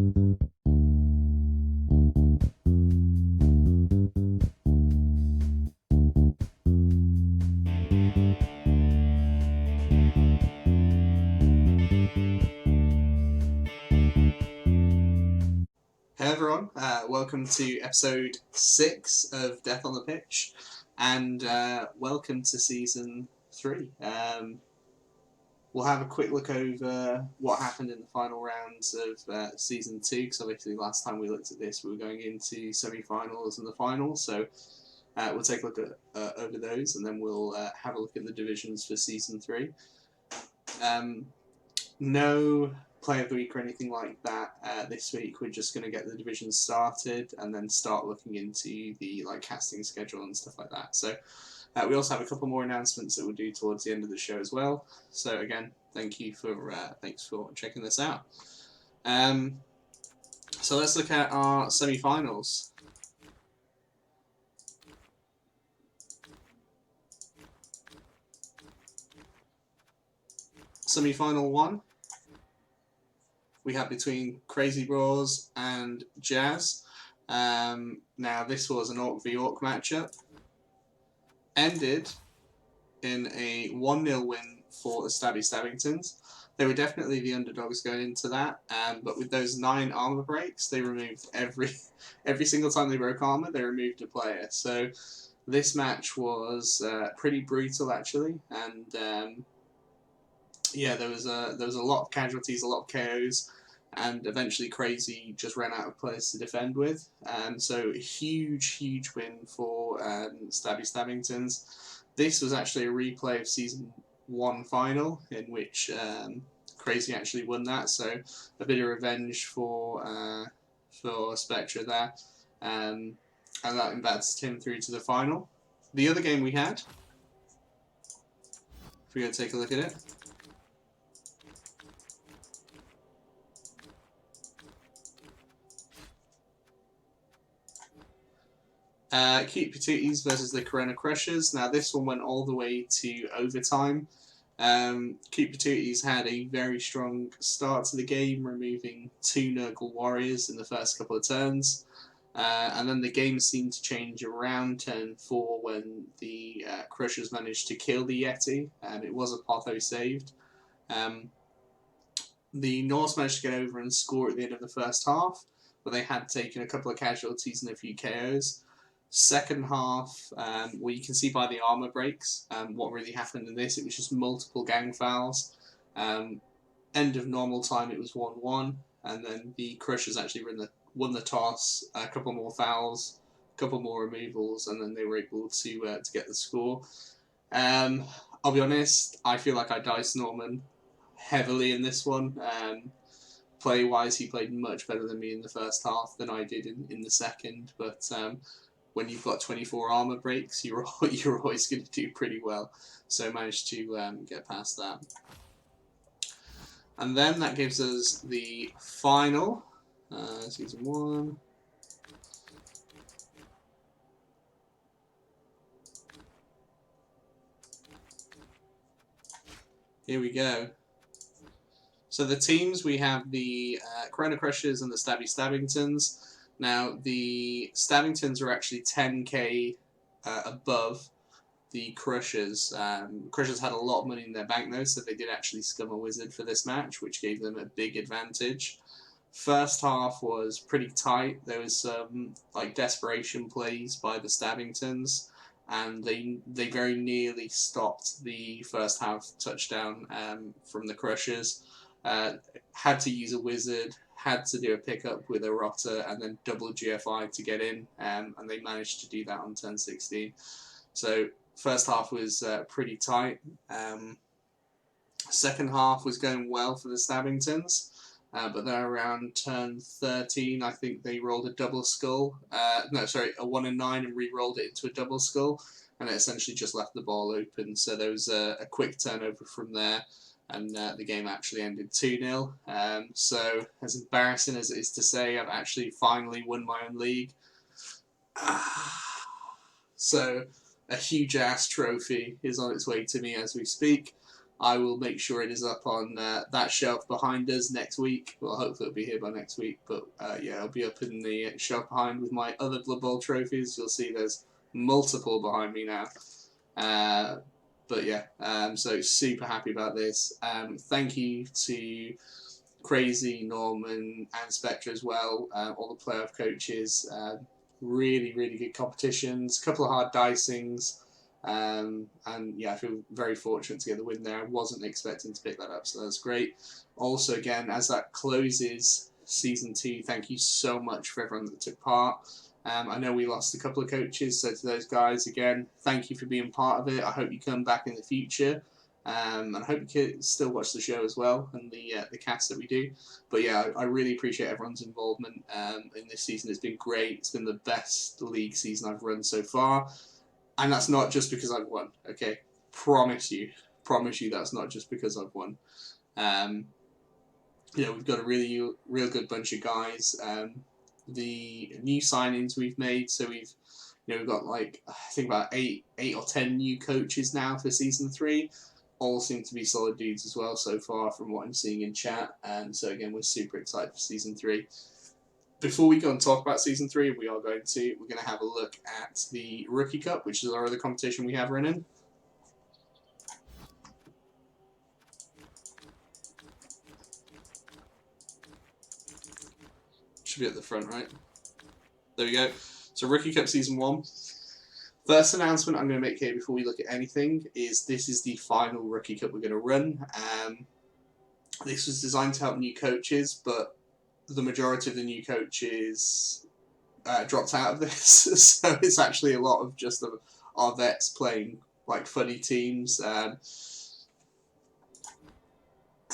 Hey everyone, welcome to episode 6 of Death on the Pitch, and welcome to season 3. We'll have a quick look over what happened in the final rounds of season 2, because obviously last time we looked at this we were going into semi-finals and the final, so we'll take a look at over those, and then we'll have a look at the divisions for season 3. No player of the week or anything like that this week. We're just going to get the divisions started and then start looking into the casting schedule and stuff like that. So we also have a couple more announcements that we'll do towards the end of the show as well. So again, thanks for checking this out. So let's look at our semi-finals. Semi-final 1. We have between Crazy Bros and Jazz. Now this was an Orc v Orc matchup. Ended in a 1-0 win for the Stabby Stabbingtons. They were definitely the underdogs going into that, but with those 9 armor breaks, they removed every single time they broke armor, they removed a player. So this match was pretty brutal actually, and yeah, there was a lot of casualties, a lot of KOs, and eventually Crazy just ran out of players to defend with. So a huge win for Stabby Stabbingtons. This was actually a replay of season 1 final in which Crazy actually won that. So a bit of revenge for Spectra there, and that advanced him through to the final. The other game we had, if we're going to take a look at it. Cute Patooties versus the Corona Crushers. Now this one went all the way to overtime. Cute Patooties had a very strong start to the game, removing 2 Nurgle Warriors in the first couple of turns. And then the game seemed to change around turn 4 when the Crushers managed to kill the Yeti. It was a Potho saved. The Norse managed to get over and score at the end of the first half, but they had taken a couple of casualties and a few KOs. Second half, well, you can see by the armor breaks what really happened in this. It was just multiple gang fouls. End of normal time, it was 1-1, and then the Crushers actually won the toss. A couple more fouls, a couple more removals, and then they were able to get the score. I'll be honest, I feel like I diced Norman heavily in this one. Play-wise, he played much better than me in the first half than I did in the second, but when you've got 24 armor breaks, you're always going to do pretty well. So I managed to get past that. And then that gives us the final, season 1. Here we go. So the teams, we have the Corona Crushers and the Stabby Stabbingtons. Now, the Stabbingtons are actually 10k above the Crushers. Crushers had a lot of money in their bank though, so they did actually scum a wizard for this match, which gave them a big advantage. First half was pretty tight. There was some desperation plays by the Stabbingtons, and they very nearly stopped the first half touchdown from the Crushers. Had to use a wizard, had to do a pickup with a Rotter, and then double GFI to get in, and they managed to do that on turn 16. So first half was pretty tight. Second half was going well for the Stabbingtons, but then around turn 13, I think they rolled a double skull. A 1 and 9, and re-rolled it into a double skull, and it essentially just left the ball open. So there was a quick turnover from there, and the game actually ended 2-0. So as embarrassing as it is to say, I've actually finally won my own league. So a huge ass trophy is on its way to me as we speak. I will make sure it is up on that shelf behind us next week. Well, hopefully it'll be here by next week. But yeah, it'll be up in the shelf behind with my other Blood Bowl trophies. You'll see there's multiple behind me now. But yeah, so super happy about this. Thank you to Crazy, Norman, and Spectre as well. All the playoff coaches. Really, really good competitions. A couple of hard dicings. And yeah, I feel very fortunate to get the win there. I wasn't expecting to pick that up, so that's great. Also, again, as that closes season 2, thank you so much for everyone that took part. I know we lost a couple of coaches, so to those guys, again, thank you for being part of it. I hope you come back in the future. And I hope you can still watch the show as well and the cast that we do. But yeah, I really appreciate everyone's involvement in this season. It's been great. It's been the best league season I've run so far. And that's not just because I've won, okay? Promise you that's not just because I've won. We've got a real good bunch of guys. The new signings we've made, so we've got like I think about eight or 10 new coaches now for season 3. All seem to be solid dudes as well so far from what I'm seeing in chat. And so again, we're super excited for season 3. Before we go and talk about season 3, we're going to have a look at the Rookie Cup, which is our other competition we have running. Should be at the front, right? There we go. So Rookie Cup Season 1. First announcement I'm going to make here before we look at anything is this is the final Rookie Cup we're going to run. This was designed to help new coaches, but the majority of the new coaches dropped out of this. So it's actually a lot of just our vets playing like funny teams.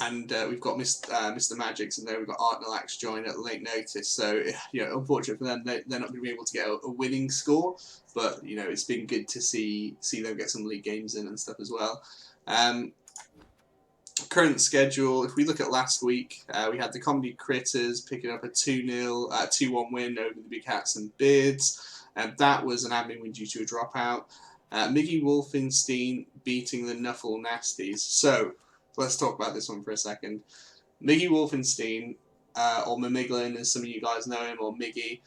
And we've got Mr. Magix in there. We've got Art Nalax join at late notice. So, unfortunately for them, they're not going to be able to get a winning score. But, it's been good to see them get some league games in and stuff as well. Current schedule, if we look at last week, we had the Comedy Critters picking up a 2-1 win over the Big Hats and Beards. And that was an admin win due to a dropout. Miggy Wolfenstein beating the Nuffle Nasties. So, let's talk about this one for a second. Miggy Wolfenstein, or Mamiglin as some of you guys know him, or Miggy,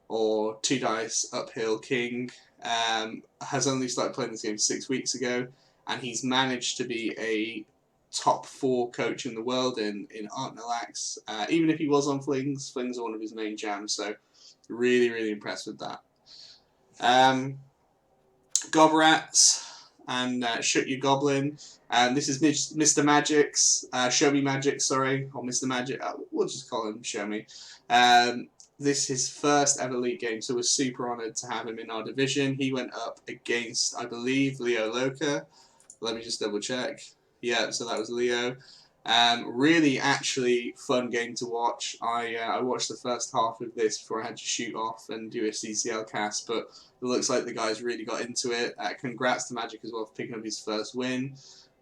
or Two Dice Uphill King, has only started playing this game 6 weeks ago, and he's managed to be a top 4 coach in the world in Art Nalax. Even if he was on Flings are one of his main jams, so really, really impressed with that. Gobrats and Shut Your Goblin. This is Mr. Magix, Show Me Magic, sorry, or Mr. Magic, we'll just call him Show Me. This is his first ever league game, so we're super honoured to have him in our division. He went up against, I believe, Leo Loca. Let me just double check. Yeah, so that was Leo. Really, actually, fun game to watch. I watched the first half of this before I had to shoot off and do a CCL cast, but it looks like the guys really got into it. Congrats to Magic as well for picking up his first win.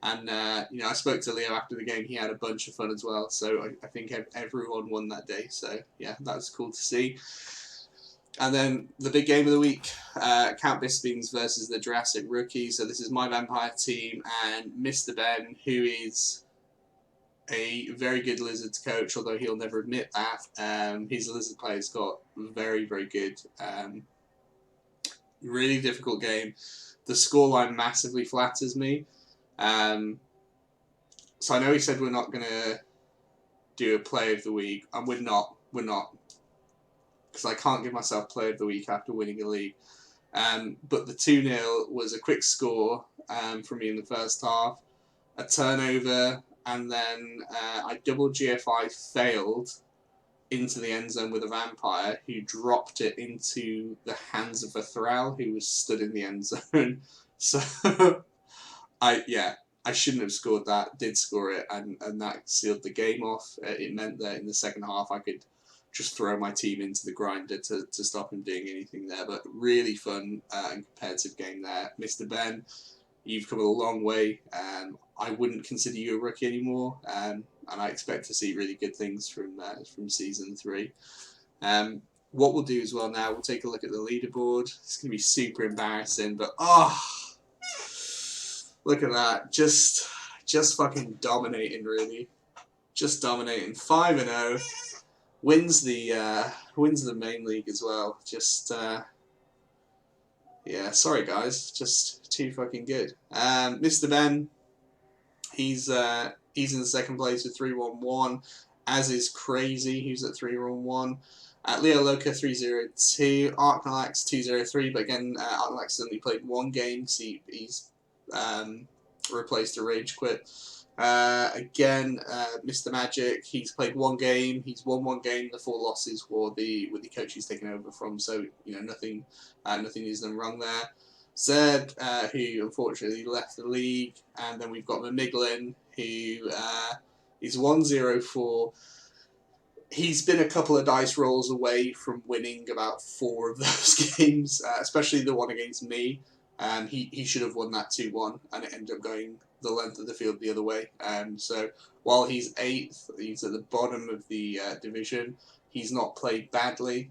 And, I spoke to Leo after the game. He had a bunch of fun as well. So I think everyone won that day. So, yeah, that was cool to see. And then the big game of the week, Count Bispings versus the Jurassic Rookie. So this is my Vampire team and Mr. Ben, who is a very good Lizards coach, although he'll never admit that. His Lizard players got very, very good. Really difficult game. The scoreline massively flatters me. So I know he said we're not going to do a play of the week, and we're not, because I can't give myself play of the week after winning a league. But the 2-0 was a quick score from me in the first half, a turnover, and then I double GFI failed into the end zone with a Vampire who dropped it into the hands of a Thrall who was stood in the end zone. So I shouldn't have scored that, did score it, and that sealed the game off. It meant that in the second half I could just throw my team into the grinder to stop him doing anything there. But really fun and competitive game there. Mr. Ben, you've come a long way. I wouldn't consider you a rookie anymore, and I expect to see really good things from Season 3. What we'll do as well now, we'll take a look at the leaderboard. It's going to be super embarrassing, but look at that. Just just fucking dominating, really. Just dominating. 5-0. Wins the main league as well. Just yeah, sorry guys, just too fucking good. Mr. Ben, he's in second place with 311, as is Crazy, who's at 311. Leo Loca 302, Arknalax 203, but again, Arknalax has only played one game, so he's replaced a rage quit. Again, Mr. Magic, he's played one game, he's won one game, the 4 losses were the coach he's taken over from, so you know nothing is done wrong there. Zed, who unfortunately left the league, and then we've got Mamiglin, who is 104. He's been a couple of dice rolls away from winning about 4 of those games, especially the one against me. He should have won that 2-1, and it ended up going the length of the field the other way. So while he's 8th, he's at the bottom of the division. He's not played badly.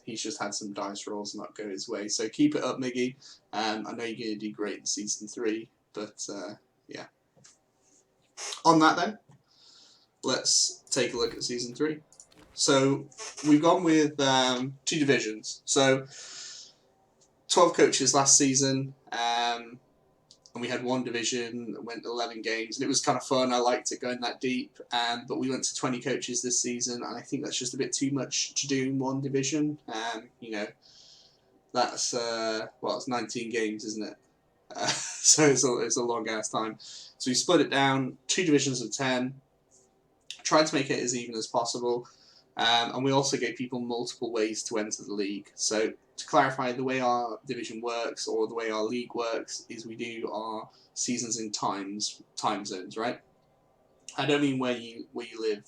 He's just had some dice rolls not go his way. So keep it up, Miggy. I know you're going to do great in Season 3, but yeah. On that then, let's take a look at Season 3. So we've gone with 2 divisions. So 12 coaches last season, and we had 1 division, went 11 games, and it was kind of fun. I liked it going that deep, but we went to 20 coaches this season, and I think that's just a bit too much to do in 1 division. You know, that's it's 19 games, isn't it? So it's a long ass time. So we split it down, 2 divisions of 10, tried to make it as even as possible. And we also gave people multiple ways to enter the league. So to clarify, the way our division works, or the way our league works, is we do our seasons in time zones, right? I don't mean where you live.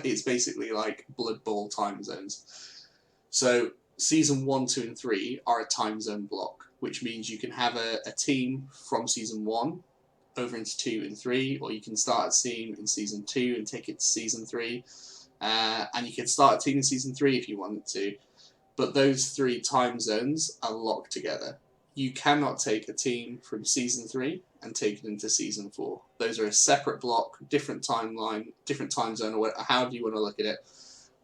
It's basically like Blood Bowl time zones. So season 1, 2, and 3 are a time zone block, which means you can have a team from season 1 over into 2 and 3, or you can start a team in season 2 and take it to season 3. And you can start a team in season 3 if you wanted to, but those 3 time zones are locked together. You cannot take a team from season 3 and take it into season 4. Those are a separate block, different timeline, different time zone, or however you want to look at it.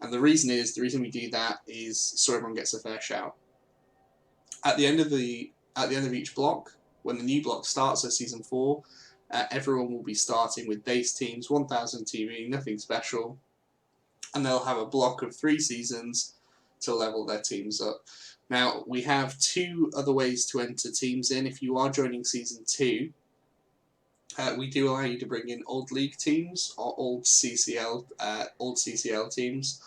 And the reason we do that is so everyone gets a fair shout. At the end of each block, when the new block starts at season 4, everyone will be starting with base teams, 1000 TV, nothing special. And they'll have a block of 3 seasons to level their teams up. Now, we have 2 other ways to enter teams in. If you are joining Season 2, we do allow you to bring in old league teams or old CCL teams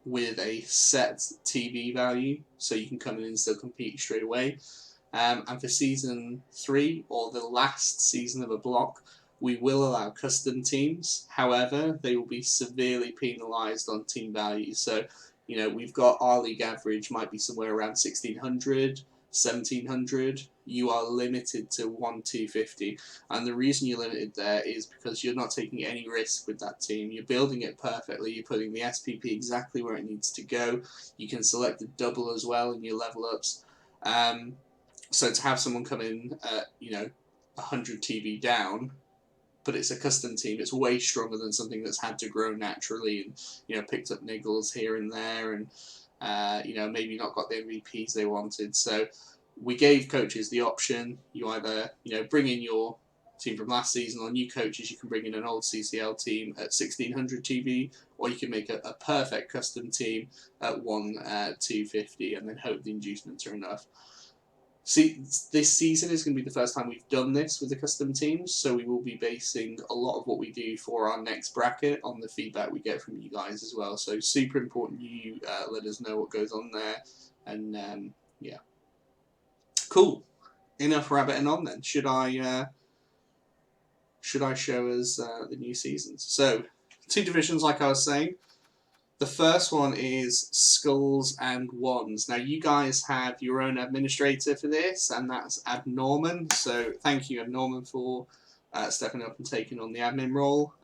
with a set TV value, so you can come in and still compete straight away. And for Season 3, or the last season of a block, we will allow custom teams. However, they will be severely penalised on team value. So, you know, we've got our league average might be somewhere around 1600, 1700. You are limited to 1250. And the reason you're limited there is because you're not taking any risk with that team. You're building it perfectly. You're putting the SPP exactly where it needs to go. You can select the double as well in your level ups. So to have someone come in at, 100 TV down, but it's a custom team, it's way stronger than something that's had to grow naturally and, picked up niggles here and there and, maybe not got the MVPs they wanted. So we gave coaches the option. You either, bring in your team from last season, or new coaches, you can bring in an old CCL team at 1600 TV, or you can make a perfect custom team at 250 and then hope the inducements are enough. See, this season is going to be the first time we've done this with the custom teams, so we will be basing a lot of what we do for our next bracket on the feedback we get from you guys as well. So super important you let us know what goes on there, and yeah. Cool. Enough rabbiting on then. Should I show us the new seasons? So 2 divisions, like I was saying. The first one is Skulls and Wands. Now, you guys have your own administrator for this, and that's Ab Norman. So, thank you, Ab Norman, for stepping up and taking on the admin role.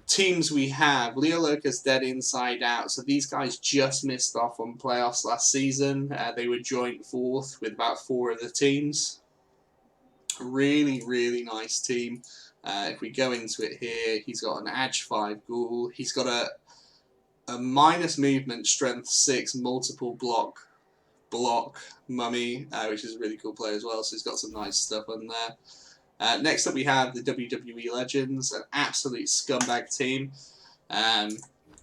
Teams we have, Leo Loca's Dead Inside Out. So, these guys just missed off on playoffs last season. They were joint 4th with about 4 other teams. Really, really nice team. If we go into it here, he's got an Edge 5 Ghoul. He's got a minus movement, strength 6, multiple block mummy, which is a really cool player as well, so he's got some nice stuff on there. Next up we have the WWE Legends, an absolute scumbag team,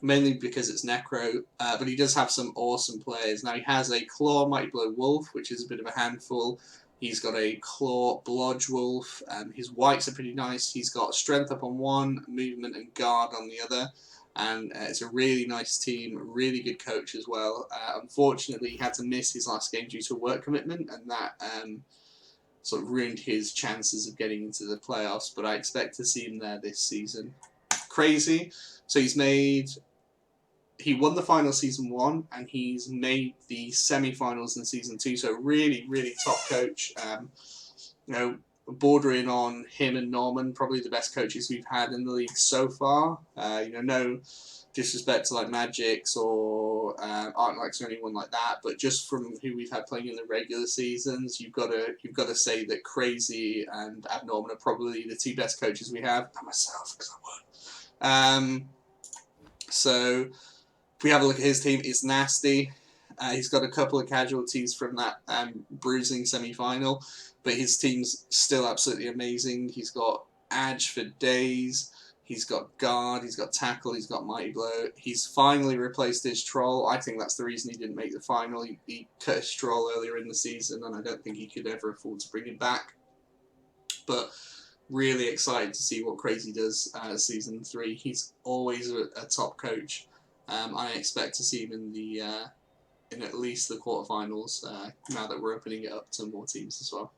mainly because it's Necro, but he does have some awesome players. Now he has a Claw Mighty Blow Wolf, which is a bit of a handful. He's got a Claw Blodge Wolf, his whites are pretty nice. He's got strength up on one, movement and guard on the other. And it's a really nice team, really good coach as well. Unfortunately, he had to miss his last game due to a work commitment, and that sort of ruined his chances of getting into the playoffs. But I expect to see him there this season. Crazy. So he won the final season 1, and he's made the semi-finals in season 2. So really, really top coach. You know, bordering on him and Norman, probably the best coaches we've had in the league so far. You know, no disrespect to like Magix or Artlax or anyone like that, but just from who we've had playing in the regular seasons, you've got to say that Crazy and Abnorman are probably the 2 best coaches we have, and myself because I won. So if we have a look at his team, it's nasty. He's got a couple of casualties from that bruising semi-final, but his team's still absolutely amazing. He's got Edge for days, he's got guard, he's got tackle, he's got mighty blow. He's finally replaced his troll. I think that's the reason he didn't make the final. He cut his troll earlier in the season, and I don't think he could ever afford to bring him back. But really excited to see what Crazy does season 3. He's always a top coach. I expect to see him in at least the quarterfinals now that we're opening it up to more teams as well.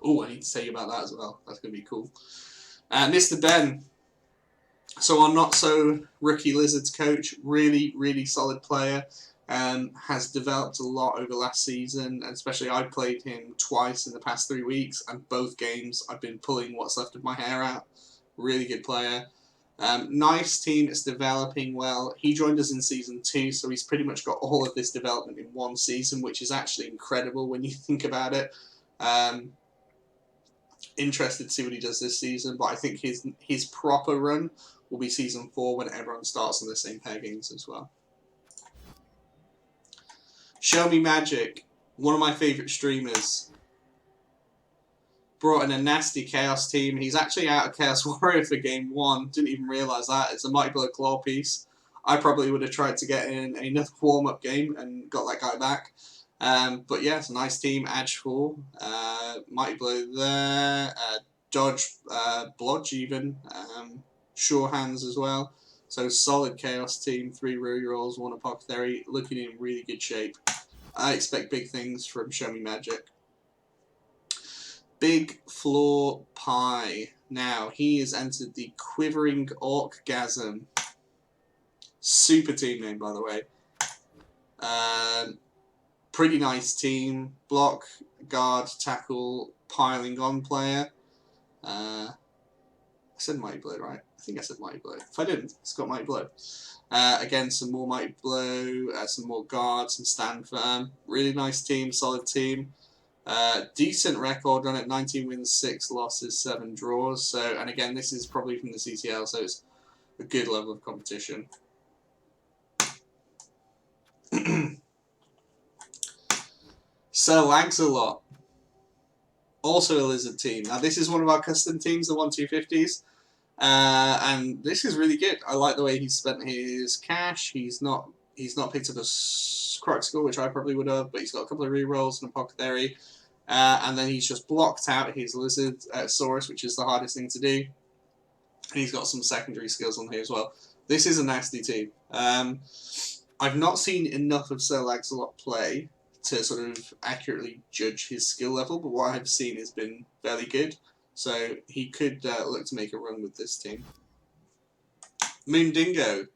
Oh, I need to tell you about that as well. That's going to be cool. Mr. Ben. So our not so rookie Lizards coach, really, really solid player. Has developed a lot over last season, and especially I played him twice in the past 3 weeks, and both games I've been pulling what's left of my hair out. Really good player. Nice team, it's developing well. He joined us in season 2, so he's pretty much got all of this development in one season, which is actually incredible when you think about it. Interested to see what he does this season, but I think his proper run will be season 4 when everyone starts on the same peggings as well. Show Me Magic, one of my favourite streamers. Brought in a nasty Chaos team. He's actually out of Chaos Warrior for game 1. Didn't even realise that. It's a Mighty Blow Claw piece. I probably would have tried to get in another warm-up game and got that guy back. But yeah, it's a nice team. Edge 4. Mighty Blow there. Dodge, Blodge even. Sure Hands as well. So solid Chaos team. 3 rerolls, 1 Apothecary. Looking in really good shape. I expect big things from Show Me Magic. Big Floor Pie. Now, he has entered the Quivering Orcgasm. Super team name, by the way. Pretty nice team. Block, guard, tackle, piling on player. I said Mighty Blow, right? I think I said Mighty Blow. If I didn't, it's got Mighty Blow. Again, some more Mighty Blow, some more guard, some stand firm. Really nice team, solid team. Decent record on it, 19 wins, 6 losses, 7 draws. So, and again, this is probably from the CCL, so it's a good level of competition. Sir Lancelot, also a Lizard team. Now, this is one of our custom teams, the 1-250s. And this is really good. I like the way he's spent his cash. He's not picked up a Croc Skull, which I probably would have, but he's got a couple of rerolls and a Apothecary. And then he's just blocked out his Lizard Saurus, which is the hardest thing to do. And he's got some secondary skills on here as well. This is a nasty team. I've not seen enough of Sir Lancelot play to sort of accurately judge his skill level, but what I've seen has been fairly good. So he could look to make a run with this team. Moondingo.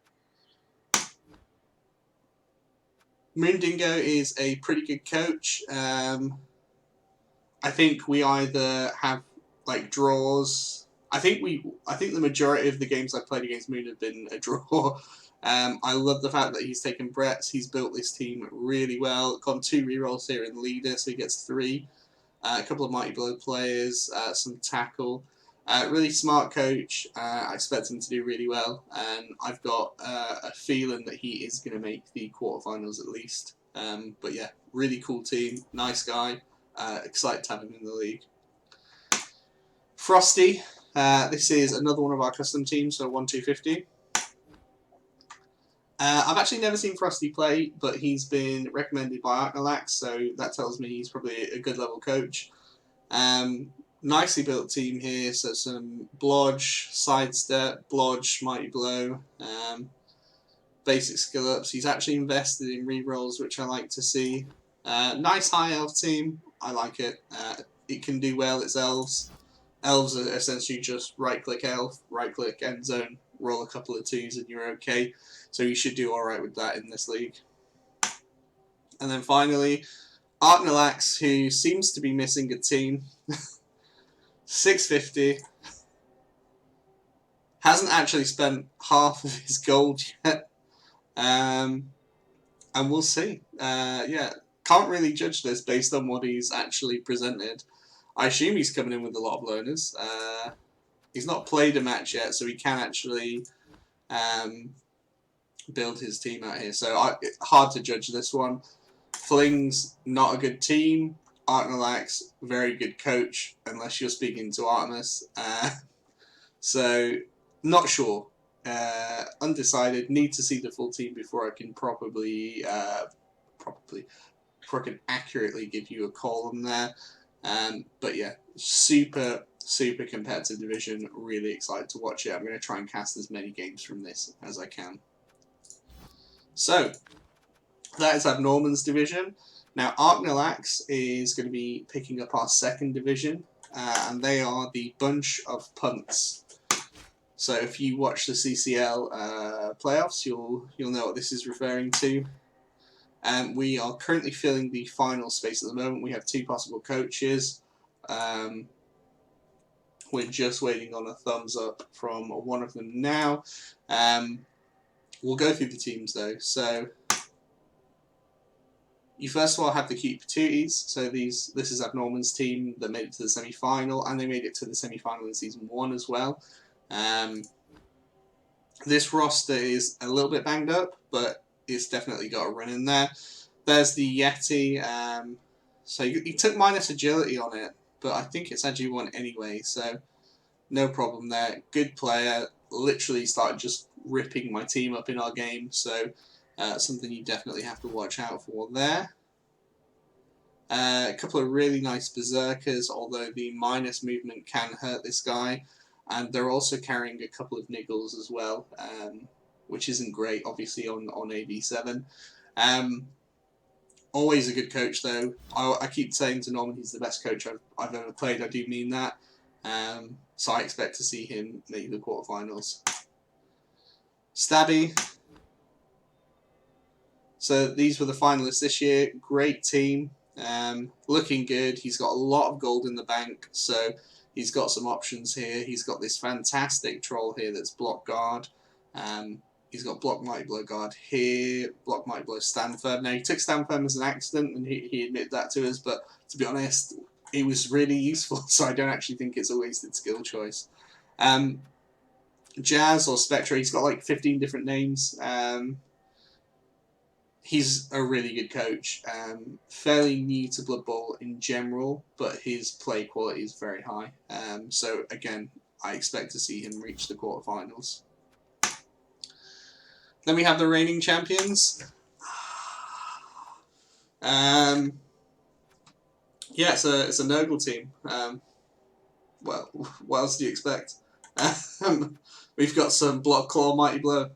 Moondingo is a pretty good coach. I think we either have like draws. I think the majority of the games I've played against Moon have been a draw. I love the fact that he's taken Brett's. He's built this team really well. Got 2 rerolls here in leader, so he gets 3. A couple of Mighty Blow players, some tackle. Really smart coach. I expect him to do really well, and I've got a feeling that he is going to make the quarterfinals at least. But yeah, really cool team, nice guy. Excited to have him in the league. Frosty. This is another one of our custom teams, so 1-2-50. I've actually never seen Frosty play, but he's been recommended by Arknalax, so that tells me he's probably a good level coach. Nicely built team here, so some Blodge, Sidestep, Blodge, Mighty Blow, basic skill ups. He's actually invested in rerolls, which I like to see. Nice high elf team, I like it. It can do well, it's elves. Elves are essentially just right click elf, right click end zone, roll a couple of 2s and you're okay. So you should do alright with that in this league. And then finally, Arknalax, who seems to be missing a team. 650. Hasn't actually spent half of his gold yet. And we'll see. Yeah, can't really judge this based on what he's actually presented. I assume he's coming in with a lot of learners. He's not played a match yet, so he can actually build his team out here. So hard to judge this one. Fling's not a good team. Arknalax, very good coach, unless you're speaking to Artemis. So, not sure. Undecided. Need to see the full team before I can before I can accurately give you a call on there. But yeah, super competitive division. Really excited to watch it. I'm going to try and cast as many games from this as I can. So, that is Abnorman's division. Now, Arknalax is going to be picking up our second division, and they are the Bunch of Punts. So, if you watch the CCL playoffs, you'll know what this is referring to. We are currently filling the final space at the moment. We have 2 possible coaches. We're just waiting on a thumbs up from one of them now. We'll go through the teams though. So, you first of all have the Cute Patooties. So this is Abnorman's team that made it to the semi-final, and they made it to the semi-final in Season 1 as well. This roster is a little bit banged up, but it's definitely got a run in there. There's the Yeti. So he took minus agility on it, but I think it's actually 1 anyway, so no problem there. Good player. Literally started just ripping my team up in our game, so something you definitely have to watch out for there. A couple of really nice Berserkers, although the minus movement can hurt this guy. And they're also carrying a couple of Niggles as well, which isn't great, obviously, on AV7. Always a good coach, though. I keep saying to Norman he's the best coach I've ever played. I do mean that. So I expect to see him make the quarterfinals. Stabby. So these were the finalists this year. Great team. Looking good. He's got a lot of gold in the bank, so he's got some options here. He's got this fantastic troll here that's block guard. He's got block Mighty Blow guard here, block Mighty Blow stand firm. Now he took stand firm as an accident, and he admitted that to us, but to be honest, it was really useful, so I don't actually think it's a wasted skill choice. Jazz or Spectra, he's got like 15 different names. He's a really good coach. Fairly new to Blood Bowl in general, but his play quality is very high. So again, I expect to see him reach the quarterfinals. Then we have the reigning champions. Yeah, it's a Nurgle team. Well, what else do you expect? We've got some Block Claw Mighty Blow.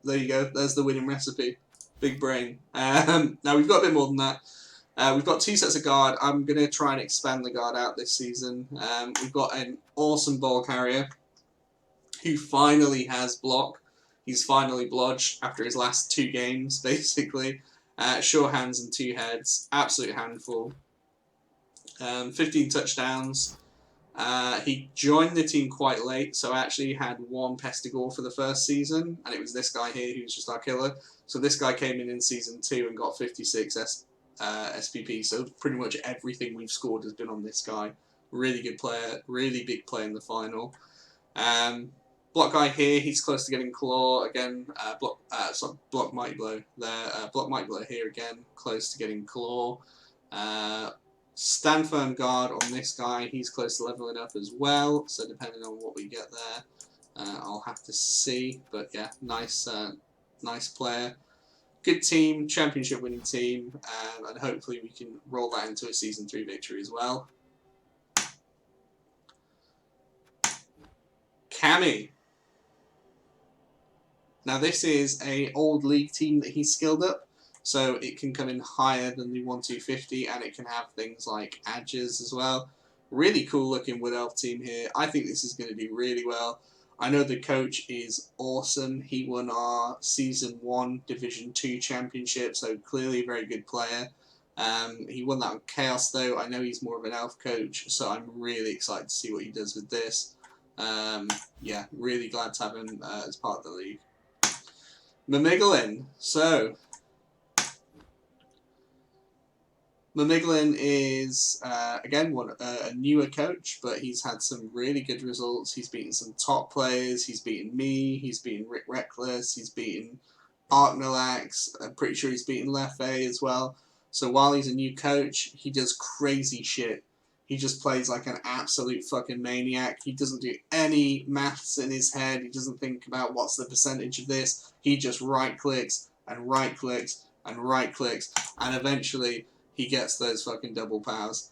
There you go. There's the winning recipe. Big brain. Now we've got a bit more than that. We've got 2 sets of guard. I'm going to try and expand the guard out this season. We've got an awesome ball carrier who finally has block. He's finally blodged after his last 2 games, basically. Sure hands and 2 heads. Absolute handful. 15 touchdowns. He joined the team quite late, so I actually had 1 Pestigore for the first season, and it was this guy here who was just our killer. So this guy came in Season 2 and got 56 SPP, so pretty much everything we've scored has been on this guy. Really good player, really big player in the final. Block guy here, he's close to getting Claw again. Block Mighty Blow there. Block Mighty Blow here again, close to getting Claw. Stand Firm Guard on this guy, he's close to leveling up as well. So depending on what we get there, I'll have to see. But yeah, nice player. Good team, championship winning team, and hopefully we can roll that into a Season 3 victory as well. Cammy. Now this is a old league team that he's skilled up, so it can come in higher than the 1-2-50, and it can have things like Adgers as well. Really cool looking Wood Elf team here. I think this is going to do really well. I know the coach is awesome. He won our Season 1 Division 2 championship, so clearly a very good player. He won that on Chaos though. I know he's more of an elf coach, so I'm really excited to see what he does with this. Yeah, really glad to have him as part of the league. Mamiglin. So, Mamiglin is, again, a newer coach, but he's had some really good results. He's beaten some top players. He's beaten me. He's beaten Rick Reckless. He's beaten Arknalax. I'm pretty sure he's beaten Leffe as well. So while he's a new coach, he does crazy shit. He just plays like an absolute fucking maniac. He doesn't do any maths in his head. He doesn't think about what's the percentage of this. He just right-clicks and right-clicks and right-clicks, and eventually he gets those fucking double powers.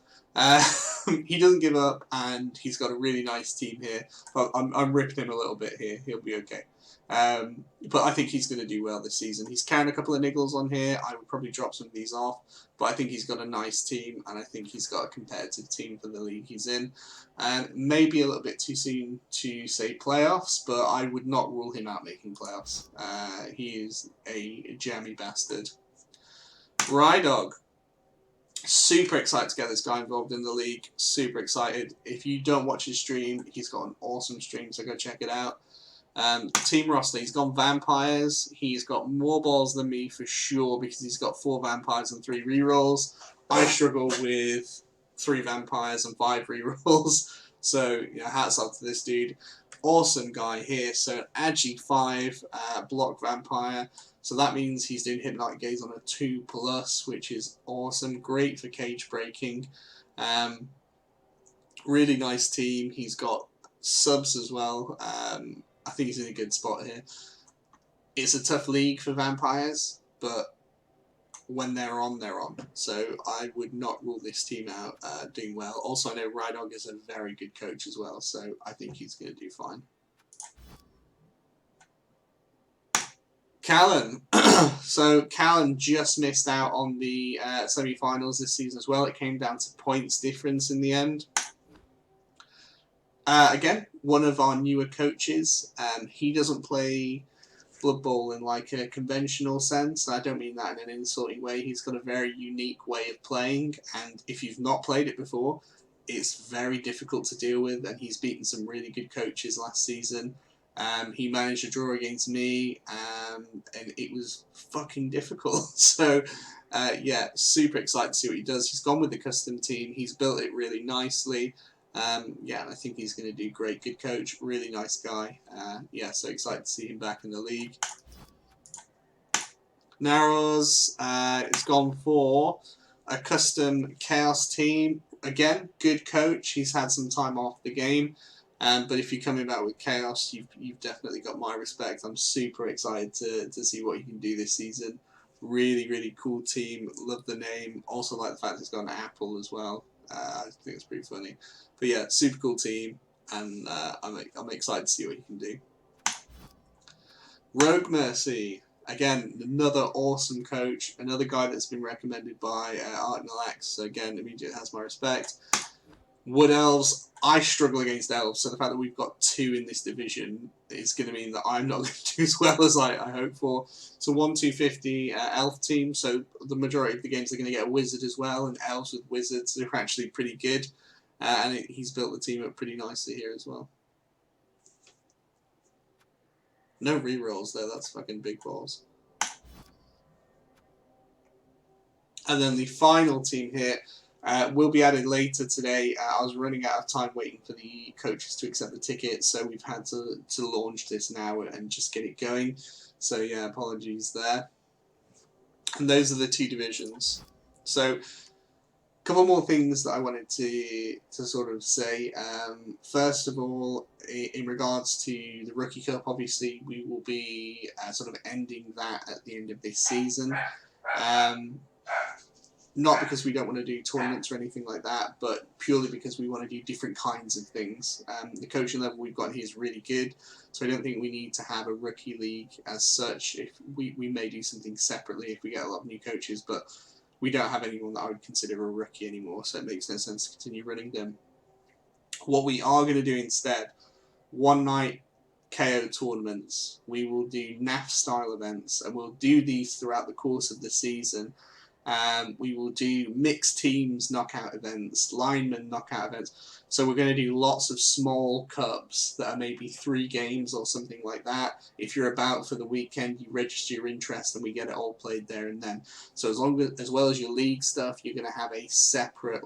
He doesn't give up, and he's got a really nice team here. But I'm ripping him a little bit here. He'll be okay. But I think he's going to do well this season. He's carrying a couple of niggles on here. I would probably drop some of these off. But I think he's got a nice team, and I think he's got a competitive team for the league he's in. Maybe a little bit too soon to say playoffs, but I would not rule him out making playoffs. He is a jammy bastard. Rydog. Super excited to get this guy involved in the league. Super excited. If you don't watch his stream, he's got an awesome stream, so go check it out. Team roster, he's gone Vampires. He's got more balls than me for sure because he's got 4 Vampires and 3 rerolls. I struggle with 3 Vampires and 5 rerolls. So, yeah, hats off to this dude. Awesome guy here. So, Agi 5, block Vampire. So that means he's doing Hypnotic Gaze on a 2+, which is awesome. Great for cage breaking. Really nice team. He's got subs as well. I think he's in a good spot here. It's a tough league for Vampires, but when they're on, they're on. So I would not rule this team out doing well. Also, I know Rydog is a very good coach as well, so I think he's going to do fine. Callan. So Callan just missed out on the semi-finals this season as well. It came down to points difference in the end. Again, one of our newer coaches. He doesn't play Blood Bowl in like a conventional sense. I don't mean that in an insulting way. He's got a very unique way of playing, and if you've not played it before, it's very difficult to deal with, and he's beaten some really good coaches last season. He managed to draw against me, and it was fucking difficult. So, yeah, super excited to see what he does. He's gone with the custom team. He's built it really nicely. Yeah, I think he's going to do great. Good coach, really nice guy. Yeah, so excited to see him back in the league. Narrows has gone for a custom Chaos team. Again, good coach. He's had some time off the game. But if you're coming back with Chaos, you've definitely got my respect. I'm super excited to see what he can do this season. Really, really cool team. Love the name. Also like the fact it's got an apple as well. I think it's pretty funny. But yeah, super cool team, and I'm excited to see what he can do. Rogue Mercy. Again, another awesome coach. Another guy that's been recommended by Arknalax. So again, immediately has my respect. Wood Elves. I struggle against Elves, so the fact that we've got 2 in this division is going to mean that I'm not going to do as well as I hope for. So 1-2-50 Elf team, so the majority of the games are going to get a Wizard as well, and Elves with Wizards are actually pretty good. And he's built the team up pretty nicely here as well. No rerolls though, that's fucking big balls. And then the final team here will be added later today. I was running out of time waiting for the coaches to accept the tickets, so we've had to launch this now and just get it going. So yeah, apologies there. And those are the two divisions. So a couple more things that I wanted to sort of say. First of all, in regards to the Rookie Cup, obviously we will be sort of ending that at the end of this season. Not because we don't want to do tournaments or anything like that, but purely because we want to do different kinds of things. The coaching level we've got here is really good, so I don't think we need to have a rookie league as such. If we may do something separately if we get a lot of new coaches, but we don't have anyone that I would consider a rookie anymore, so it makes no sense to continue running them. What we are going to do instead, one night KO tournaments. We will do NAF style events, and we'll do these throughout the course of the season. We will do mixed teams knockout events, lineman knockout events. So we're going to do lots of small cups that are maybe 3 games or something like that. If you're about for the weekend, you register your interest and we get it all played there and then. So as well as your league stuff, you're going to have a separate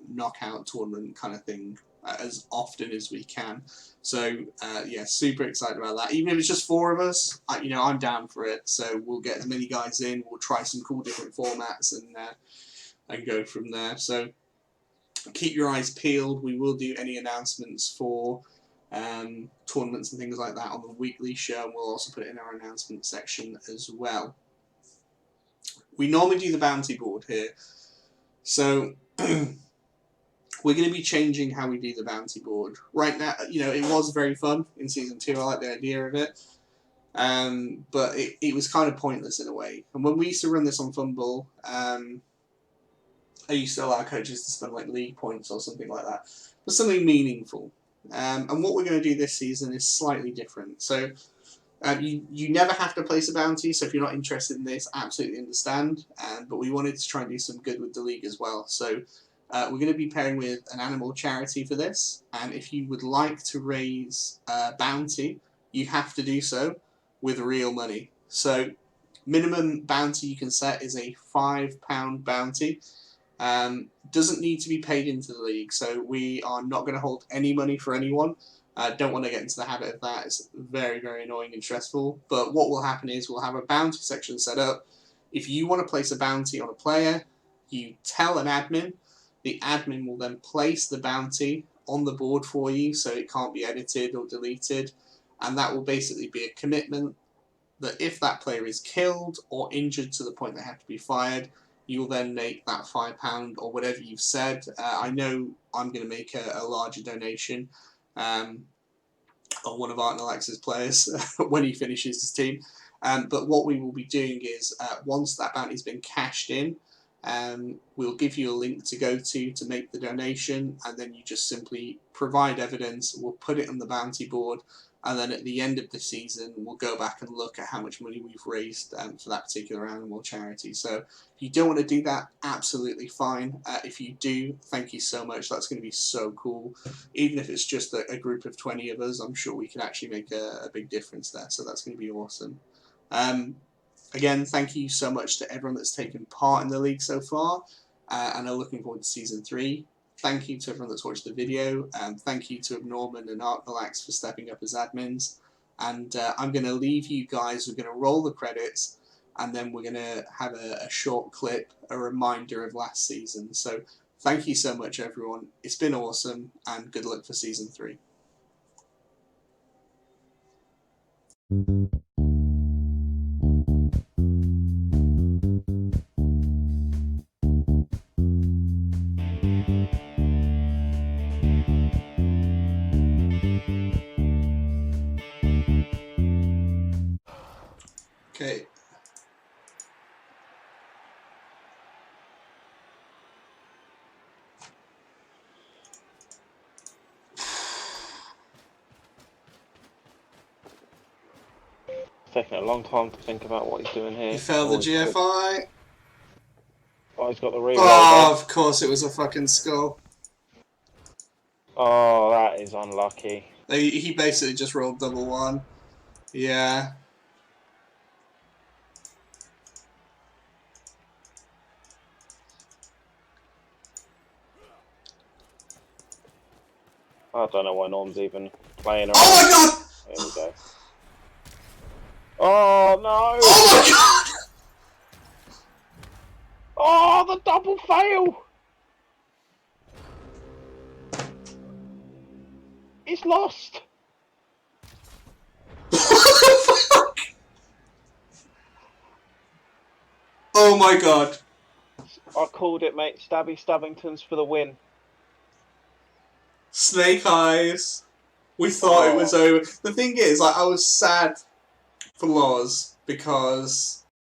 knockout tournament kind of thing as often as we can. So yeah, super excited about that. Even if it's just 4 of us, I'm down for it. So we'll get as many guys in. We'll try some cool different formats and go from there. So keep your eyes peeled. We will do any announcements for tournaments and things like that on the weekly show, and we'll also put it in our announcement section as well. We normally do the bounty board here. So we're going to be changing how we do the bounty board. Right now, it was very fun in Season 2. I like the idea of it. But it was kind of pointless in a way. And when we used to run this on Funball, I used to allow coaches to spend league points or something like that. But something meaningful. And what we're going to do this season is slightly different. So you never have to place a bounty, so if you're not interested in this, absolutely understand. But we wanted to try and do some good with the league as well. So we're going to be pairing with an animal charity for this, and if you would like to raise a bounty, you have to do so with real money. So minimum bounty you can set is a £5 bounty. Doesn't need to be paid into the league, so we are not going to hold any money for anyone. Don't want to get into the habit of that. It's very, very annoying and stressful. But what will happen is we'll have a bounty section set up. If you want to place a bounty on a player, you tell an admin. The admin will then place the bounty on the board for you, so it can't be edited or deleted. And that will basically be a commitment that if that player is killed or injured to the point they have to be fired, you will then make that £5 or whatever you've said. I know I'm going to make a larger donation on one of Art and Alex's players when he finishes his team. But what we will be doing is once that bounty's been cashed in, we'll give you a link to go to make the donation, and then you just simply provide evidence. We'll put it on the bounty board, and then at the end of the season we'll go back and look at how much money we've raised for that particular animal charity. So if you don't want to do that, absolutely fine. If you do, thank you so much. That's going to be so cool. Even if it's just a group of 20 of us, I'm sure we can actually make a big difference there. So that's going to be awesome. Again, thank you so much to everyone that's taken part in the league so far, and are looking forward to Season 3. Thank you to everyone that's watched the video, and thank you to Norman and Art Relax for stepping up as admins. And I'm going to leave you guys, we're going to roll the credits, and then we're going to have a short clip, a reminder of last season. So thank you so much everyone, it's been awesome, and good luck for Season 3. Okay. Taking a long time to think about what he's doing here. He failed the GFI. Oh, he's got the reload. Oh, of course it was a fucking skull. Oh, that is unlucky. He basically just rolled double one. Yeah. I don't know why Norm's even playing around. Oh my god! There we go. Oh no! Oh my god! Oh, the double fail! He's lost! Oh my god. I called it, mate. Stabby Stabbingtons for the win. Snake Eyes. We thought it was over. The thing is, like, I was sad for Loz because